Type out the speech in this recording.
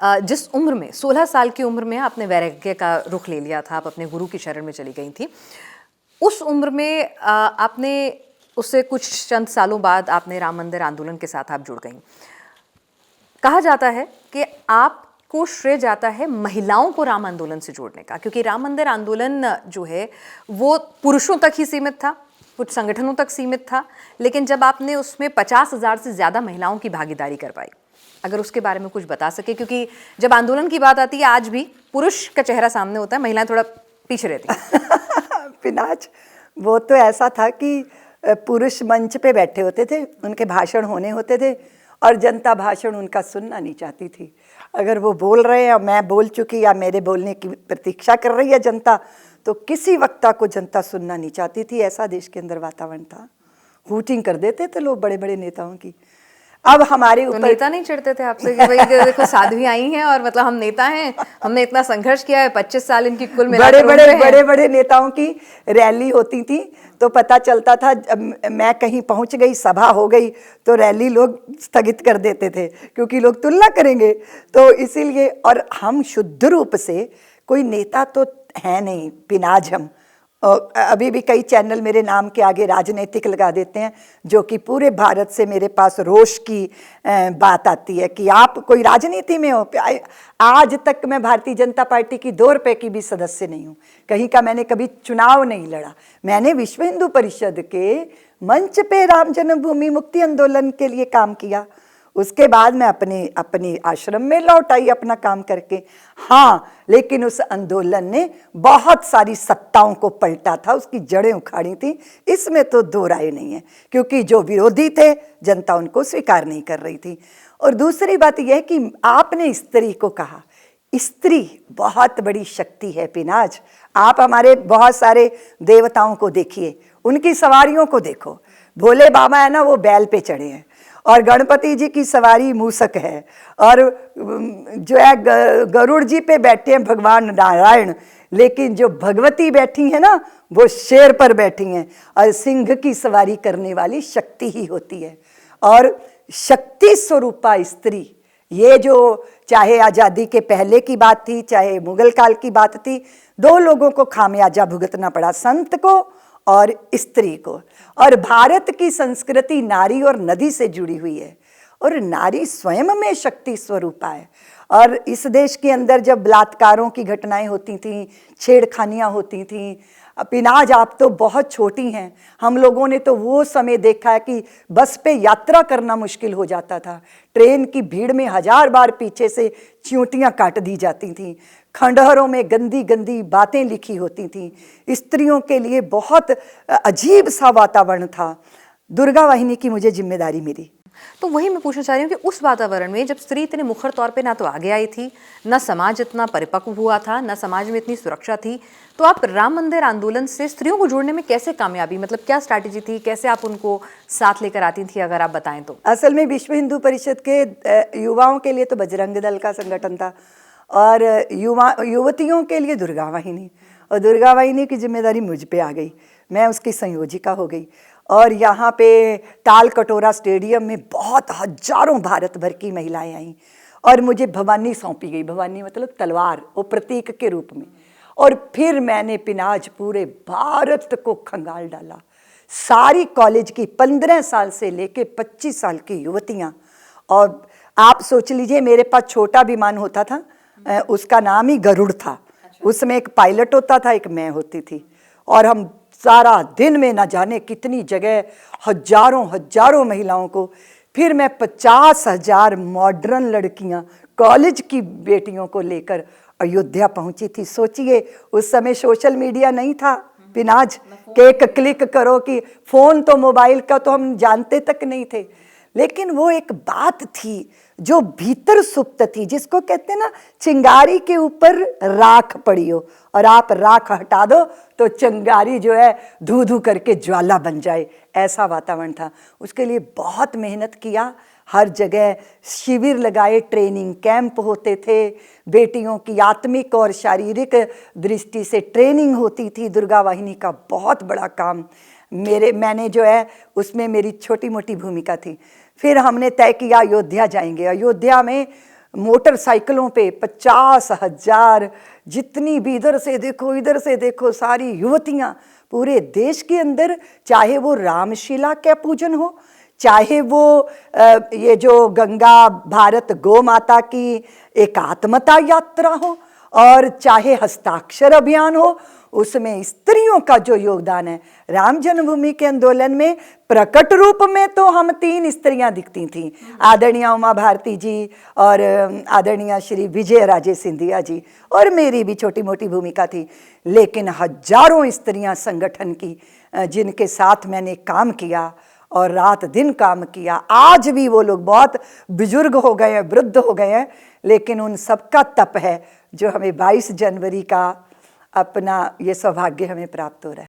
जिस उम्र में 16 साल की उम्र में आपने वैराग्य का रुख ले लिया था, आप अपने गुरु की शरण में चली गई थी, उस उम्र में आपने उससे कुछ चंद सालों बाद आपने राम मंदिर आंदोलन के साथ आप जुड़ गई। कहा जाता है कि आपको श्रेय जाता है महिलाओं को राम आंदोलन से जोड़ने का, क्योंकि राम मंदिर आंदोलन जो है वो पुरुषों तक ही सीमित था, कुछ संगठनों तक सीमित था, लेकिन जब आपने उसमें 50,000 से ज़्यादा महिलाओं की भागीदारी करवाई, अगर उसके बारे में कुछ बता सके, क्योंकि जब आंदोलन की बात आती है आज भी पुरुष का चेहरा सामने होता है, महिलाएं थोड़ा पीछे रहती हैं। पिनाज, वो तो ऐसा था कि पुरुष मंच पे बैठे होते थे, उनके भाषण होने होते थे और जनता भाषण उनका सुनना नहीं चाहती थी। अगर वो बोल रहे हैं और मैं बोल चुकी या मेरे बोलने की प्रतीक्षा कर रही है जनता, तो किसी वक्ता को जनता सुनना नहीं चाहती थी। ऐसा देश के अंदर वातावरण था। हूटिंग कर देते थे लोग बड़े बड़े नेताओं की। अब हमारे ऊपर तो नेता नहीं चिढ़ते थे आपसे कि भाई देखो साध्वी आई हैं और मतलब हम नेता हैं, हमने इतना संघर्ष किया है, 25 साल इनकी कुल मिलाकर बड़े बड़े नेताओं की रैली होती थी तो पता चलता था, मैं कहीं पहुंच गई, सभा हो गई तो रैली लोग स्थगित कर देते थे क्योंकि लोग तुलना करेंगे। तो इसीलिए, और हम शुद्ध रूप से कोई नेता तो है नहीं पिनाज। हम अभी भी कई चैनल मेरे नाम के आगे राजनीतिक लगा देते हैं, जो कि पूरे भारत से मेरे पास रोष की बात आती है कि आप कोई राजनीति में हो। आज तक मैं भारतीय जनता पार्टी की 2 रुपए की भी सदस्य नहीं हूँ, कहीं का मैंने कभी चुनाव नहीं लड़ा। मैंने विश्व हिंदू परिषद के मंच पे राम जन्मभूमि मुक्ति आंदोलन के लिए काम किया। उसके बाद मैं अपनी आश्रम में लौट आई अपना काम करके। हाँ, लेकिन उस आंदोलन ने बहुत सारी सत्ताओं को पलटा था, उसकी जड़ें उखाड़ी थी, इसमें तो दो राय नहीं है, क्योंकि जो विरोधी थे जनता उनको स्वीकार नहीं कर रही थी। और दूसरी बात यह कि आपने स्त्री को कहा, स्त्री बहुत बड़ी शक्ति है पिनाज। आप हमारे बहुत सारे देवताओं को देखिए, उनकी सवारियों को देखो। भोले बाबा है ना, वो बैल पे चढ़े हैं, और गणपति जी की सवारी मूसक है, और जो है गरुड़ जी पे बैठे हैं भगवान नारायण, लेकिन जो भगवती बैठी है ना वो शेर पर बैठी हैं, और सिंह की सवारी करने वाली शक्ति ही होती है। और शक्ति स्वरूपा स्त्री, ये जो चाहे आज़ादी के पहले की बात थी चाहे मुगल काल की बात थी, 2 लोगों को खामियाजा भुगतना पड़ा, संत को और स्त्री को। और भारत की संस्कृति नारी और नदी से जुड़ी हुई है, और नारी स्वयं में शक्ति स्वरूपा है। और इस देश के अंदर जब बलात्कारों की घटनाएं होती थीं, छेड़खानियां होती थीं, पिनाज आप तो बहुत छोटी हैं, हम लोगों ने तो वो समय देखा है कि बस पे यात्रा करना मुश्किल हो जाता था, ट्रेन की भीड़ में 1000 बार पीछे से चींटियां काट दी जाती थीं, खंडहरों में गंदी गंदी बातें लिखी होती थीं, स्त्रियों के लिए बहुत अजीब सा वातावरण था। दुर्गा वाहिनी की मुझे जिम्मेदारी मिली। तो वही मैं पूछना चाह रही हूँ कि उस वातावरण में जब स्त्री इतने मुखर तौर पे ना तो आगे आई थी, ना समाज इतना परिपक्व हुआ था, ना समाज में इतनी सुरक्षा थी, तो आप राम मंदिर आंदोलन से स्त्रियों को जोड़ने में कैसे कामयाबी, मतलब क्या स्ट्रैटेजी थी, कैसे आप उनको साथ लेकर आती थी, अगर आप बताएं तो? असल में विश्व हिंदू परिषद के युवाओं के लिए तो बजरंग दल का संगठन था, और युवतियों के लिए दुर्गा वाहिनी, और दुर्गा वाहिनी की जिम्मेदारी मुझ पे आ गई, मैं उसकी संयोजिका हो गई। और यहाँ पे ताल कटोरा स्टेडियम में बहुत हजारों भारत भर की महिलाएं आईं, और मुझे भवानी सौंपी गई। भवानी मतलब तलवार, वो प्रतीक के रूप में। और फिर मैंने पिनाज पूरे भारत को खंगाल डाला। सारी कॉलेज की 15 साल से लेके 25 साल की युवतियाँ, और आप सोच लीजिए मेरे पास छोटा विमान होता था, उसका नाम ही गरुड़ था। उसमें एक पायलट होता था, एक मैं होती थी, और हम सारा दिन में न जाने कितनी जगह हजारों महिलाओं को, फिर मैं 50,000 मॉडर्न लड़कियां, कॉलेज की बेटियों को लेकर अयोध्या पहुंची थी। सोचिए उस समय सोशल मीडिया नहीं था पिनाज, कि एक क्लिक करो कि फोन, तो मोबाइल का तो हम जानते तक नहीं थे, लेकिन वो एक बात थी जो भीतर सुप्त थी, जिसको कहते हैं ना, चिंगारी के ऊपर राख पड़ी हो और आप राख हटा दो तो चिंगारी जो है धू धू करके ज्वाला बन जाए, ऐसा वातावरण था। उसके लिए बहुत मेहनत किया, हर जगह शिविर लगाए, ट्रेनिंग कैंप होते थे, बेटियों की आत्मिक और शारीरिक दृष्टि से ट्रेनिंग होती थी। दुर्गा वाहिनी का बहुत बड़ा काम मैंने जो है उसमें मेरी छोटी मोटी भूमिका थी। फिर हमने तय किया अयोध्या जाएंगे। अयोध्या में मोटरसाइकिलों पे 50,000, जितनी भी इधर से देखो सारी युवतियां पूरे देश के अंदर, चाहे वो रामशिला का पूजन हो, चाहे वो ये जो गंगा भारत गौ माता की एकात्मता यात्रा हो, और चाहे हस्ताक्षर अभियान हो, उसमें स्त्रियों का जो योगदान है। राम जन्मभूमि के आंदोलन में प्रकट रूप में तो हम 3 स्त्रियां दिखती थीं, आदरणीय उमा भारती जी और आदरणीय श्री विजय राजे सिंधिया जी, और मेरी भी छोटी मोटी भूमिका थी, लेकिन हजारों स्त्रियां संगठन की जिनके साथ मैंने काम किया और रात दिन काम किया। आज भी वो लोग बहुत बुजुर्ग हो गए हैं, वृद्ध हो गए हैं, लेकिन उन सबका तप है जो हमें 22 जनवरी का अपना ये सौभाग्य हमें प्राप्त हो रहा है।